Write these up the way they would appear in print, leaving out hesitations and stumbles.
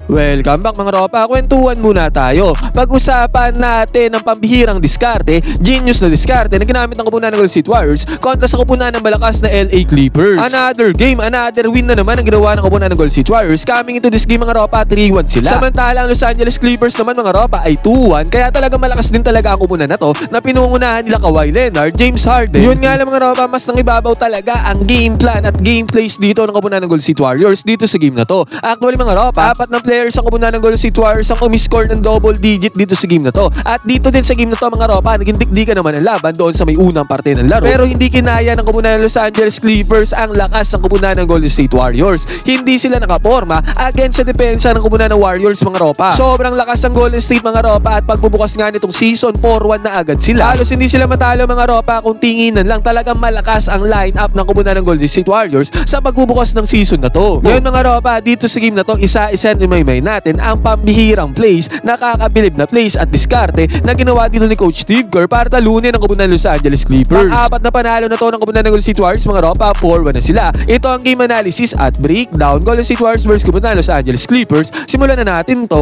Welcome back mga ropa, kwentuhan muna tayo. Pag-usapan natin ang pambihirang diskarte, genius na diskarte na ginamit ng kupunan ng Golden State Warriors kontra sa kupunan ng malakas na LA Clippers. Another game, another win na naman ang ginawa ng kupunan ng Golden State Warriors. Coming into this game mga ropa, 3-1 sila. Samantala ang Los Angeles Clippers naman mga ropa ay 2-1. Kaya talaga malakas din talaga ang kupunan na to na pinungunahan nila Kawhi Leonard, James Harden. Yun nga lang mga ropa, mas nangibabaw talaga ang game plan at game plays dito ng kupunan ng Golden State Warriors dito sa game na to. Actually mga ropa, apat na players ang kupunan ng Golden State Warriors ang umiscore ng double digit dito sa game na to. At dito din sa game na to mga ropa, naging dikdikan naman ang laban doon sa may unang parte ng laro. Pero hindi kinaya ng kupunan ng Los Angeles Clippers ang lakas ng kupunan ng Golden State Warriors. Hindi sila nakaporma against sa depensa ng kupunan ng Warriors mga ropa. Sobrang lakas ng Golden State mga ropa at pagbubukas nga nitong season 4-1 na agad sila. Halos hindi sila matalo mga ropa kung tinginan lang. Talagang malakas ang line-up ng kupunan ng Golden State Warriors sa pagbubukas ng season na to. Ngayon mga ropa, dito sa game na to, isa-isa may natin ang pambihirang plays, nakakabilib na plays at diskarte na ginawa dito ni Coach Steve Kerr para talunin ang kupunan ng Los Angeles Clippers. Pang-apat na panalo na to ng kupunan ng Golden State Warriors mga ropa, 4-1 na sila. Ito ang game analysis at breakdown. Golden State Warriors versus kupunan ng Los Angeles Clippers. Simulan na natin to.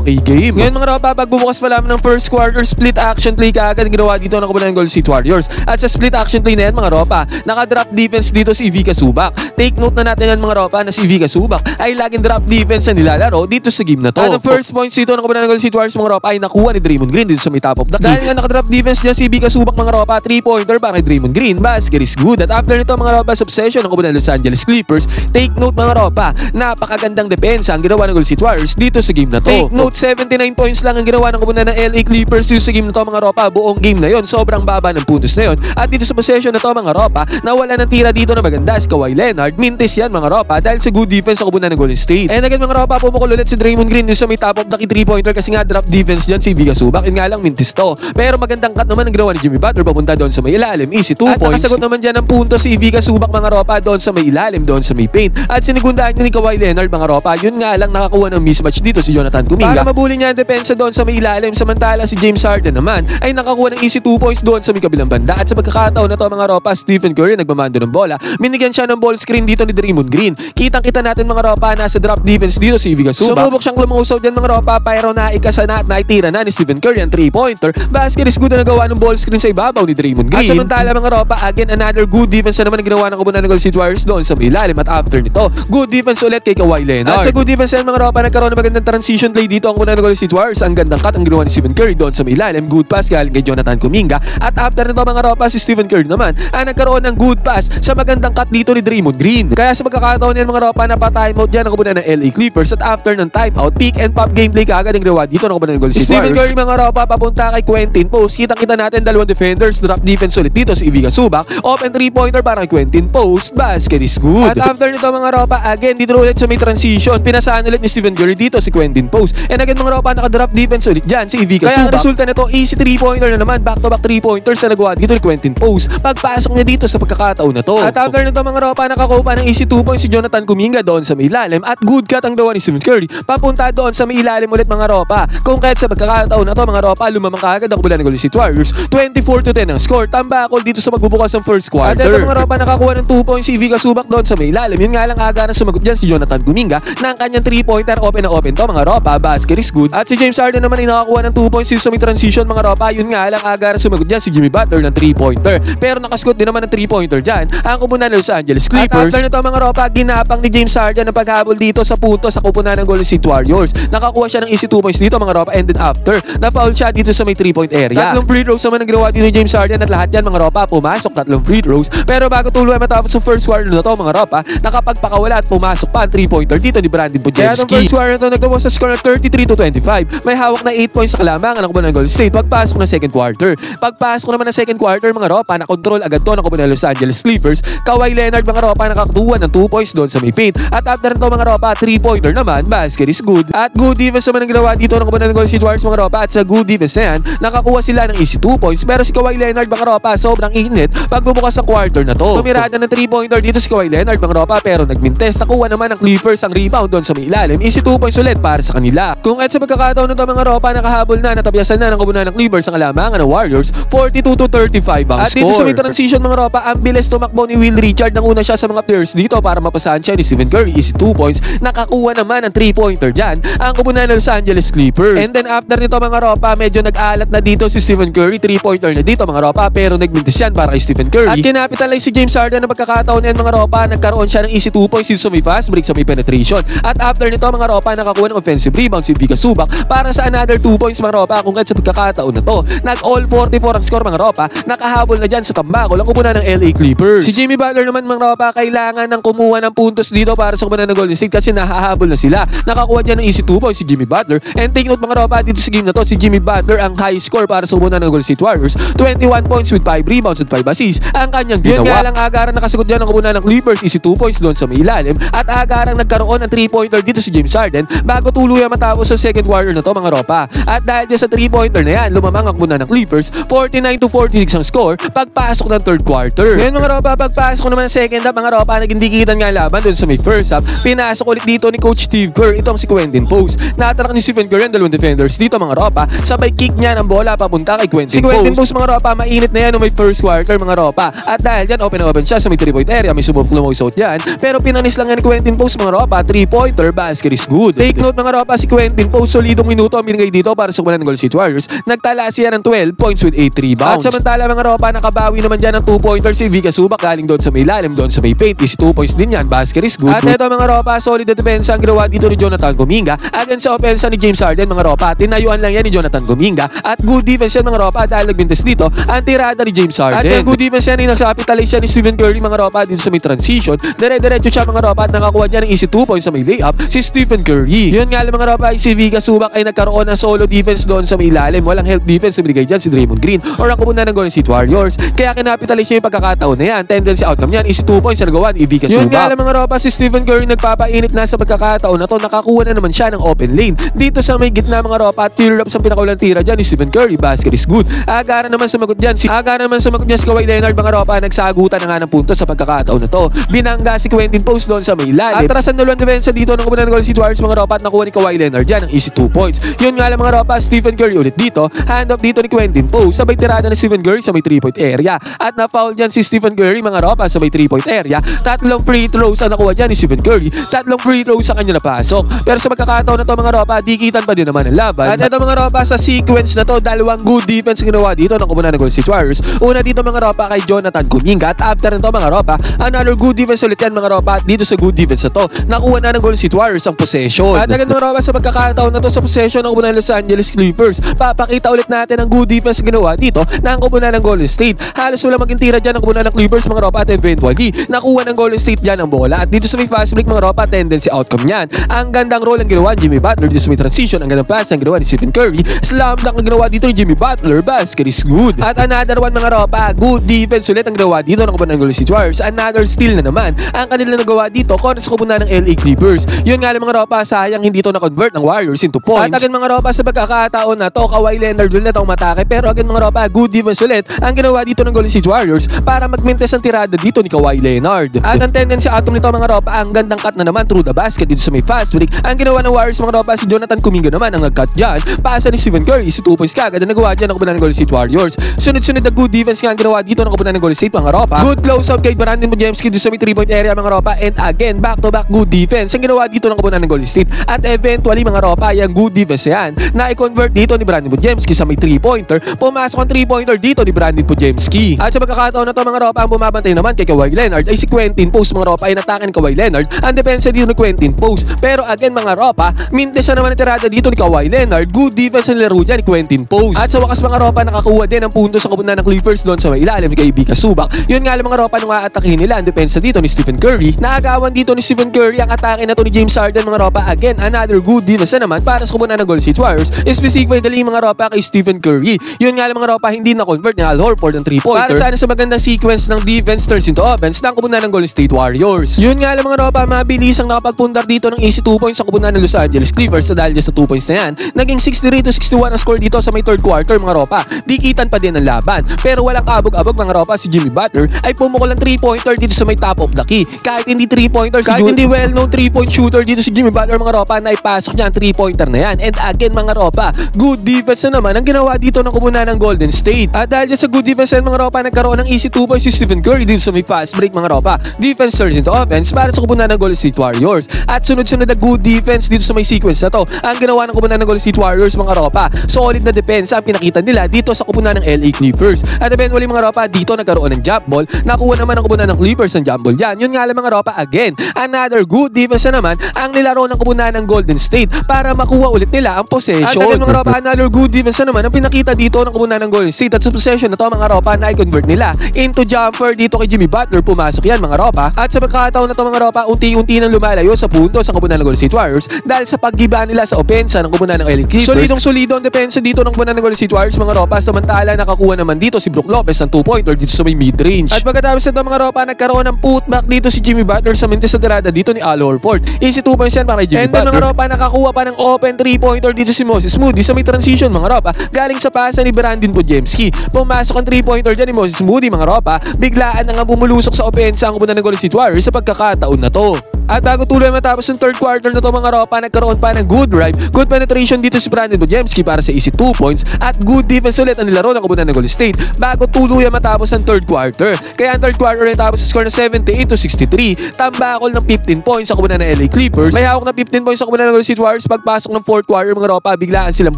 Okay game. Ngayon mga ropa, pagbubukas pa lamang ng first quarter, split action play kaagad ginawa dito ng kupunan ng Golden State Warriors. At sa split action play na yan mga ropa, naka-drop defense dito si Ivica Zubac. Take note na natin yan mga ropa na si Ivica Zubac ay laging drop defense na nilalaro dito sa game na to. At ang first points dito ng kupunan ng Golden State Warriors mga ropa ay nakuha ni Draymond Green dito sa may top of the key. Dahil nga naka-drop defense niya si Ivica Zubac mga ropa, 3-pointer para kay Draymond Green. Basket is good. At after nito mga ropa, subsession ng kupunan ng Los Angeles Clippers. Take note mga ropa, napakagandang depensa ang ginawa ng Golden State Warriors dito sa game na to. Take note, 79 points lang ang ginawa ng kupunan ng LA Clippers dito sa game na to mga ropa. Buong game na yon, sobrang baba ng puntos na yon. At dito sa possession na to mga ropa, nawala ng tira dito na maganda si Kawhi Leonard. Mintis yan mga ropa dahil sa good defense sa kupunan ng Golden State. And again mga ropa, pumukul ulit si Draymond Green dito sa may top of the key 3-pointer kasi nga drop defense dyan si Ivica Zubac. Yun nga lang mintis to. Pero magandang cut naman ang ginawa ni Jimmy Butler papunta doon sa may ilalim. Easy 2 points. At nakasagot naman dyan ng punto si Ivica Zubac mga ropa doon sa may ilalim, doon sa may paint. At sinigundahan niya ni Kawhi Leonard mga ropa. Yun nga lang nakakuha ng mismatch dito si Jonathan Kuminga para mabuli niya ang depensa doon sa may ilalim. Samantala si James Harden naman ay nakakuha ng easy 2 points doon sa may kabilang banda. At sa pagkakataon na to mga ropa, Stephen Curry nagmamando ng bola. Minigyan siya ng ball screen dito ni Draymond Green. Kitang-kita natin mga ropa na sa drop defense dito si Ivica Zubac. Sumubok siyang lumusog dyan mga ropa, pero naikasana at naitira na ni Stephen Curry ang 3-pointer. Basket is good na nagawa ng ball screen sa ibabaw ni Draymond Green. At samantala mga ropa, again another good defense na naman ang ginawa ng kupunan ng Golden State Warriors doon sa ilalim. At after nito, good defense ulit kay Kawhi Leonard. At sa good defense yan mga ropa, nagkaroon ng magandang transition play dito ang kupunan ng Golden State Warriors. Ang gandang cut ang ginawa ni Stephen Curry doon sa ilalim. Good pass galing kay Jonathan Kuminga. At after nito mga ropa, si Stephen Curry naman ang nagkaroon ng good pass sa magandang cut dito ni Draymond Green. Kaya sa pagkakataon yan mga ropa, napatimeout dyan ang kupunan ng LA Clippers. At after ng timeout, pick and pop gameplay kaagad ang ginawa dito ng kupunan ng Golden State Warriors. Stephen Curry mga ropa papunta kay Quentin Post. Kitang-kita natin dalawang defenders, drop defense ulit dito si Ivica Zubac. Open 3-pointer para kay Quentin Post. Basket is good. At after nito mga ropa, again dito ulit sa may transition, pinasaan ulit ni Stephen Curry dito si Quentin Post. And again mga ropa, naka-drop defense ulit dyan si Ivica Zubac. Kaya ang resulta nito, easy 3-pointer na naman, back-to-back 3-pointers na nagawa dito ni Quentin Post. Pagpasok niya dito sa pagkakataon na to. At after nito mga ropa, nakakuha ng easy 2 points si Jonathan Kuminga doon sa may ilalim. At good cut ang dawa ni Stephen Curry papunta doon sa may ilalim ulit mga ropa. Kung kahit sa pagkakataon na to mga ropa, lumamang kaagad ang kupunan ng Golden State Warriors. 24-10 ang score. Tambakol dito sa magbubukas ng first quarter. At ito mga ropa, nakakuha ng 2 points si Ivica Zubac doon sa may ilalim. Yun nga lang aga na sumagot dyan si Jonathan Kuminga na ang kanyang 3-pointer. Open na open to mga ropa. Basket is good. At si James Harden naman ay nakakuha ng 2 points dito sa may transition mga ropa. Yun nga lang aga na sumagot dyan si Jimmy Butler ng 3-pointer. Pero nakasgot din naman ng 3-pointer dyan ang kupunan ng Los Angeles Clippers. At after nito mga ropa, ginapang ni James Harden ang paghabol dito sa punto sa kupunan ng Golden State Warriors. Nakakuha siya ng easy 2 points dito mga ropa. And then after, na-foul siya dito sa may 3-point area. Tatlong free throws naman ang ginawa dito ni James Harden at lahat yan mga ropa pumasok, tatlong free throws. Pero bago tuluyan matapos sa first quarter na to mga ropa, nakapagpakawala at pumasok pa ang 3-pointer dito ni Brandon Podziemski. Kaya ng first quarter na to nagtawa sa score ng 33-25. May hawak na 8 points sa kalamangan ng kupunan ng Golden State pagpasok ng second quarter. Pagpasok naman ng second quarter mga ropa, nakontrol agad to ng kupunan ng Los Angeles Clippers. Kawhi Leonard mga ropa, nakakuha ng 2 points doon sa may paint. At after nito mga ropa, 3-pointer naman, basket is good. At good defense naman ang ginawa dito ng kupunan ng Golden State Warriors mga ropa. At sa good defense na yan, nakakuha sila ng easy 2 points. Pero si Kawhi Leonard mga ropa, sobrang init pagbubukas ng quarter na to. Tumirada ng 3-pointer dito si Kawhi Leonard mga ropa, pero nagmintes. Nakuha naman ng Clippers ang rebound doon sa may ilalim. Easy 2 points ulit para sa kanila. Kung at sa pagkakataon nito mga ropa, nakahabol na, natabyasan na ng kupunan ng Clippers ang alamangan ng Warriors. 42-35 ang score. At dito sa may transition mga ropa, ang bilis tumakbo ni Will Richard. Nanguna siya sa mga players dito para mapasahan siya ni Stephen Curry. Easy 2 points. Nakakuha naman ng 3-pointer dyan ang kupunan ng Los Angeles Clippers. And then after nito mga ropa, medyo nag-aalat na dito si Stephen Curry. 3-pointer na dito mga ropa, pero nagmintis yan para kay Stephen Curry. At kinapitalize si James Harden na pagkakataon yan mga ropa, nagkaroon siya ng easy 2 points dito sa may fast break, sa may penetration. At after nito mga ropa, nakakuha ng offensive rebound si Vika Zubac para sa another 2 points mga ropa. Kung kahit sa pagkakataon na to, nag-all 44 ang score mga ropa, nakahabol na dyan sa tambakol ang kupunan ng LA Clippers. Si Jimmy Butler naman mga ropa, kailangan ng kumuha ng puntos dito para sa kupunan ng Golden State kasi nahahabol na sila. Nakakuha dyan ng easy 2 points si Jimmy Butler. And take note mga ropa, dito sa game na to, si Jimmy Butler ang high score para sa kupunan ng Golden State Warriors. 21 points with 5 rebounds at 5 assists ang kanyang ginawa. Yun nga lang, agaran nakasagot dyan ang kupunan ng Clippers, easy 2 points doon sa may ilalim. At agarang nagkaroon ng 3-pointer dito si James Harden bago tuluyan matapos sa second quarter na to mga ropa. At dahil dyan sa 3-pointer na yan, lumamang ang kupunan ng Clippers, 49-46 ang score pagpasok ng third quarter. Ngayon mga ropa, pagpasok naman ng second half mga ropa, naging dikitan nga laban doon sa may first half. Pinasok ulit dito ni Coach Steve Kerr itong si Quentin Post. Natarak ni Stephen Curry ang dalawang defenders dito mga ropa, sabay kick niya ng bola papunta kay Quentin Post. Si Quentin Post mga ropa, mainit na yan no may first quarter mga ropa. At dahil dyan, open siya sa may 3-point area, may subok lumos out yan. Pero pinanis lang yan ni Quentin Post mga ropa, 3-pointer, basket is good. Take note mga ropa, si Quentin Post, solidong minuto ang binigay dito para sa kupunan ng Golden State Warriors. Nagtala siya ng 12 points with 8 rebounds. At samantala mga ropa, nakabawi naman dyan ng 2-pointer si Vika Zubac galing doon sa may ilalim, doon sa may paint. Is 2 points din yan, basket is good. At ito mga ropa, solid na depensa ang ginawa dito ni Jonathan Kuminga against sa opensa ni James Harden mga ropa. Tinayuan lang yan ni Jonathan Kuminga at good defense yan mga ropa dahil nagbintes dito ang tirada ni James Harden. At yung good defense yan, nag-capitalize siya ni Stephen Curry mga ropa dito sa may transition. Dire-diretso siya mga ropa at nakakuha dyan ng easy 2 points sa may layup si Stephen Curry. Yun nga lang mga ropa, si Vika Zubac ay nagkaroon ng solo defense doon sa may ilalim. Walang help defense na binigay dyan si Draymond Green or ang kupunan ng Golden State Warriors. Kaya kinapitalize niya yung pagkakataon na yan. Tendency outcome yan, easy 2 points na nagawa ni Vika Zubac. Yun nga lang mga ropa, si Stephen Curry nagpapainit na sa pagkakataon na to. Nakakuha na naman siya ng open lane dito sa may gitna mga ropa at tear up sa pinakaulang tira dyan ni Stephen Curry. Basket is good. Agaran naman sumagot dyan si Kawhi Leonard mga ropa, nagsagutan na nga ng puntos sa pagkakataon na to. Binangga si Quentin Post doon sa may ilalim. Atrasan na dalawang defensa dito ng kupunan ng Golden State Warriors mga ropa at nakuha ni Kawhi Leonard dyan ng easy 2 points. Yun nga lang mga ropa, Stephen Curry ulit dito. Hand off dito ni Quentin Post. Sabay tirada ni Stephen Curry sa may 3-point area. At na-foul dyan si Stephen Curry mga ropa sa may 3-point area. Tatlong free throws ang nakuha dyan ni Stephen Curry. Tatlong free throws sa kanya napasok. Pero sa pagkakataon na to mga ropa, dikitan pa din naman ang laban. At ito mga ropa, sa sequence na to, dalawang good defense ginawa dito ng kupunan ng Golden State Warriors. Una dito mga ropa kay Jonathan Kuminga. At after nito mga ropa, another good defense ulit yan mga ropa. At dito sa good defense na to, nakuha na ng Golden State Warriors ang possession. At agad mga ropa, sa pagkakataon na to sa possession ng kupunan ng Los Angeles Clippers, papakita ulit natin ang good defense ginawa dito ng kupunan ng Golden State. Halos wala maging tira dyan ng kupunan ng Clippers mga ropa at eventually nakuha ng Golden State dyan ang bola. At dito sa may fast break mga ropa, tendency outcome yan. Ang gandang role ang ginawa ni Jimmy Butler dito sa may transition. Ang gandang pass ang ginawa ni Stephen Curry. Slam dunk ang ginawa dito ni Jimmy Butler. Basket is good. At another one mga ropa, good defense ulit ang ginawa dito ng kupunan ng Golden State Warriors. Another steal na naman ang kanila nagawa dito kontra sa kupunan ng LA Clippers. Yun nga lang mga ropa, sayang hindi to na-convert ng Warriors into points. At again mga ropa, sa pagkakataon na to, Kawhi Leonard ulit ang matake. Pero again mga ropa, good defense ulit ang ginawa dito ng Golden State Warriors para magmintes ang tirada dito ni Kawhi Leonard. At ang tendency outcome nito mga ropa, ang gandang cut na naman through the basket dito sa may fast break. Ang ginawa ng Warriors mga ropa, si Jonathan Kuminga naman ang nag-cut dyan. Pasa ni Stephen Curry, si 2 points kagad ang nagawa dyan ng kupunan ng Golden State Warriors. Sunod-sunod na good defense nga ang ginawa dito ng kupunan ng Golden State mga ropa. Good close out kay Brandon Bujemski dito sa may 3-point area mga ropa. And again, back-to-back good defense ang ginawa dito ng kupunan ng Golden State. At eventually mga ropa, yung good defense yan na i-convert dito ni Brandon Bujemski sa may 3-pointer. Pumasok ang 3-pointer dito ni Brandon Bujemski. At sa pagkakataon na to mga ropa, ang bumabantay naman kay Kawhi Leonard ay si Quentin Post mga ropa. Ay natakan ni Kawhi Leonard ang depensa dito ni Quentin Post. Pero again mga ropa, mintes na naman ang tirada dito ni Kawhi Leonard. Good defense ang laro dyan ni Quentin Post. At sa wakas mga ropa, nakakuha din ang punto sa kupunan ng Clippers doon sa may ilalim kay Vika Zubac. Yun nga lang mga ropa, nung aatakihin nila ang depensa dito ni Stephen Curry. Naagawan dito ni Stephen Curry ang atake na to ni James Harden mga ropa. Again, another good defense na naman para sa kupunan ng Golden State Warriors. Specifically mga ropa kay Stephen Curry. Yun nga lang mga ropa, hindi na-convert ni Al Horford ng 3-pointer. Para sana sa magandang sequence ng defense turns into offense ng kupunan ng Golden State Warriors. Yun nga lang mga ropa, mabilis ang nakapagpundar dito ng easy 2 points sa kupunan ng Los Angeles Clippers. So dahil sa 2 points na yan, naging 63-61 ang score dito sa may third quarter mga ropa. Dikitan pa din ang laban. Pero walang kabog-abog mga ropa, si Jimmy Butler ay pumukol ng 3-pointer dito sa may top of the key. Kahit hindi 3-pointer, kahit hindi well-known 3-point shooter dito si Jimmy Butler mga ropa, na ipasok niya ang 3-pointer na yan. And again mga ropa, good defense na naman ang ginawa dito ng kupunan ng Golden State. At dahil sa good defense na mga ropa, nagkaroon ng easy 2 points si Stephen Curry dito sa may fast break mga ropa. Defense turns into offense para sa kupunan ng Golden State Warriors. At sunod-sunod the good defense dito sa may sequence na to ang ginawa ng kupunan ng Golden State Warriors mga ropa. Solid na depensa ang pinakita nila dito sa kupunan ng LA Clippers. At eventually mga ropa, dito nagkaroon ng jump ball. Nakuha naman ng kupunan ng Clippers ng jump ball dyan. Yun nga lang mga ropa, again, another good defense na naman ang nilaro ng kupunan ng Golden State para makuha ulit nila ang possession. At again mga ropa, another good defense na naman ang pinakita dito ng kupunan ng Golden State. At sa possession na to mga ropa, na-convert nila into jumper dito kay Jimmy Butler. Pumasok yan mga ropa. At sa pagkakataon na to mga ropa, unti-unti nang lumalayo sa puntos ang kupunan ng Golden State Warriors dahil sa paggiba nila sa opensa ng kupunan ng LA Clippers. Solidong-solido ang depensa dito ng kupunan ng Golden State Warriors mga ropa. Samantala nakakuha naman dito si Brook Lopez ng 2-pointer dito sa may mid-range. At pagkatapos nito mga ropa, nagkaroon ng putback dito si Jimmy Butler sa mintis sa tirada dito ni Al Horford. Easy 2 points yan para kay Jimmy Butler. And then mga ropa, nakakuha pa ng open 3-pointer dito si Moses Moody sa may transition mga ropa. Galing sa pasa ni Brandon Podziemski. Pumasok ang 3-pointer dyan ni Moses Moody mga ropa. Biglaan na nga bumulusok sa opensa ang kupunan ng Golden State Warriors sa pagkakataon na to. At bago tuloy matapos yung third quarter na to mga ropa, nagkaroon pa ng good drive, good penetration dito si Brandon Podziemski para sa easy 2 points at good defense ulit ang nilaro ng kupunan ng Golden State bago tuluyan matapos ang third quarter. Kaya ang third quarter natapos sa score na 78-63, tambakol ng 15 points sa kupunan ng LA Clippers. May hawak na 15 points sa kupunan ng Golden State Warriors. Pagpasok ng fourth quarter mga ropa, biglaan silang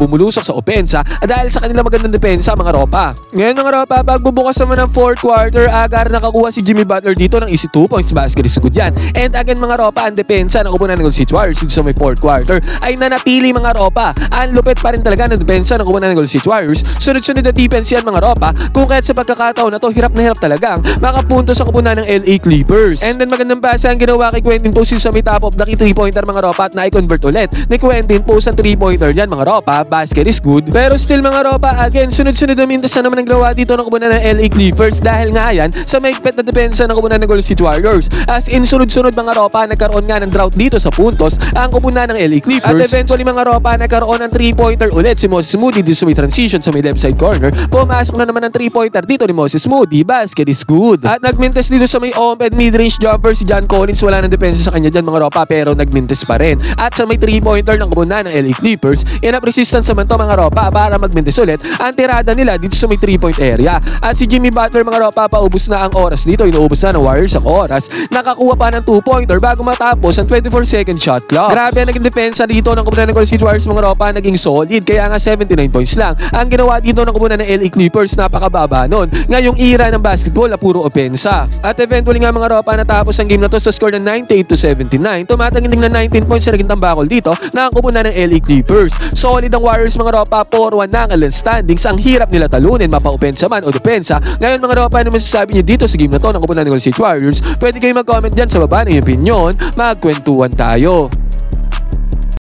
bumulusok sa opensa dahil sa kanila magandang depensa mga ropa. Ngayon mga ropa, pagbubukas naman ng fourth quarter, agar nakakuha si Jimmy Butler dito ng easy 2 points basket is good yan. And again mga ropa, ang depensa ng kupunan ng Golden State Warriors dito sa may fourth quarter ay nanatili mga ropa. Ang lupit pa rin talaga ng depensa ng kupunan ng Golden State Warriors. Sunod-sunod na defense yan mga ropa, kung kahit sa pagkakataon na to, hirap na hirap talagang makapunto sa kupunan ng LA Clippers. And then magandang pasa ang ginawa kay Quentin Post sa may top of the key 3-pointer mga ropa at na-convert ulit ni Quentin Post ang 3-pointer dyan mga ropa. Basket is good. Pero still mga ropa, again, sunod-sunod na mintas na naman ang gawa dito ng kupunan ng LA Clippers dahil nga yan sa maigpit na depensa ng kupunan ng Golden State Warriors. As in sunod-sunod mga ropa, nagkaroon nga ng drought dito sa puntos ang kupunan ng LA Clippers. At eventually mga ropa, nagkaroon ng 3-pointer ulit si Moses Moody dito sa may transition sa may left side corner. Pumasok na naman ng 3-pointer dito ni Moses Moody. Basket is good. At nagmintes dito sa may open mid-range jumper si John Collins. Wala ng depensa sa kanya dyan mga ropa, pero nagmintes pa rin. At sa may 3-pointer ng kupunan ng LA Clippers, enough resistance naman to mga ropa para magmintes ulit ang tirada nila dito sa may 3-point area. At si Jimmy Butler mga ropa, paubos na ang oras dito. Inuubos na ng Warriors ang oras. Nakakuha pa ng 2-pointer bago matapos ang 24-second shot clock. Grabe ang naging depensa dito ng kupunan ng Golden State Warriors mga ropa, naging solid. Kaya nga 79 points lang ang ginawa dito ng kupunan ng LA Clippers. Napakababa nun. Ngayong era ng basketball na puro opensa. At eventually nga mga ropa, natapos ang game na to sa score ng 98-79. Tumatangin na 19 points na naging tambakol dito na ang kupunan ng LA Clippers. Solid ang Warriors mga ropa, 4-1 na ang standings. Ang hirap nila talunin, mapa-opensa man o depensa. Ngayon mga ropa, ano masasabi nyo dito sa game na to ng kupunan ng Golden State Warriors? Pwede kayo mag-comment dyan sa baba ng opinion. Magkwentuhan tayo.